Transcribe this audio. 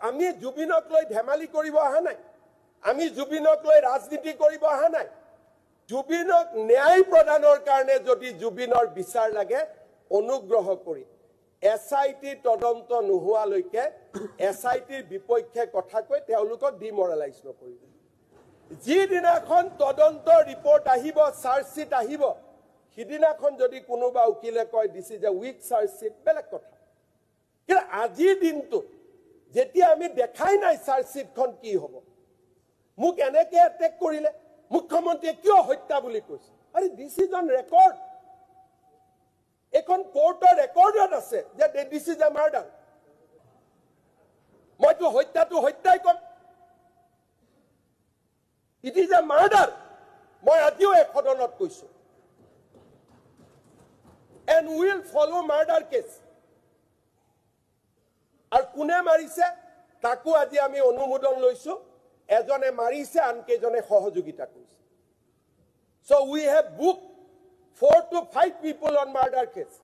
আমি জুবিনক লৈ ধেমালি কৰিব অহা নাই আমি জুবিনক লৈ ৰাজনীতি কৰিব অহা নাই জুবিনক ন্যায় প্ৰদানৰ কাৰণে যদি জুবিনৰ বিচাৰ লাগে অনুগ্ৰহ কৰি এসআইটি তদন্ত নোহোৱালৈকে এসআইটিৰ বিপক্ষে কথা কৈ তেওঁলোকক ডিমৰালাইজ নকৰিব যি দিনাখন তদন্ত ৰিপৰ্ট আহিব চাৰ্জশিট আহিব সিদিনাখন যদি কোনোবা উকিলে কয় দিস ইজ এ উইক চাৰ্জশিট বেলেগ কথা কিন্তু আজিৰ দিনটো যেতিয়া আমি দেখাই নাই চাৰ্জশিটখন কি হ'ব মোক এনেকে এটেক কৰিলে মুখ্যমন্ত্ৰীয়ে কিয় হত্যা বুলি কৈছে আৰে দিস ইজ অন ৰেকৰ্ড এখন কোৰ্টৰ ৰেকৰ্ডত আছে যে দিস ইজ এ মাৰ্ডাৰ মইতো হত্যাই কম ইট ইজ এ মাৰ্ডাৰ মই আজিও এক সদনত কৈছো and we will follow murder case আর কোনে মারিছে তাকো আজি আমি অনুমোদন লৈছো এজনে মারিছে আনকেজনে সহযোগিতা কৰিছে so we have booked 4 to 5 people on murder case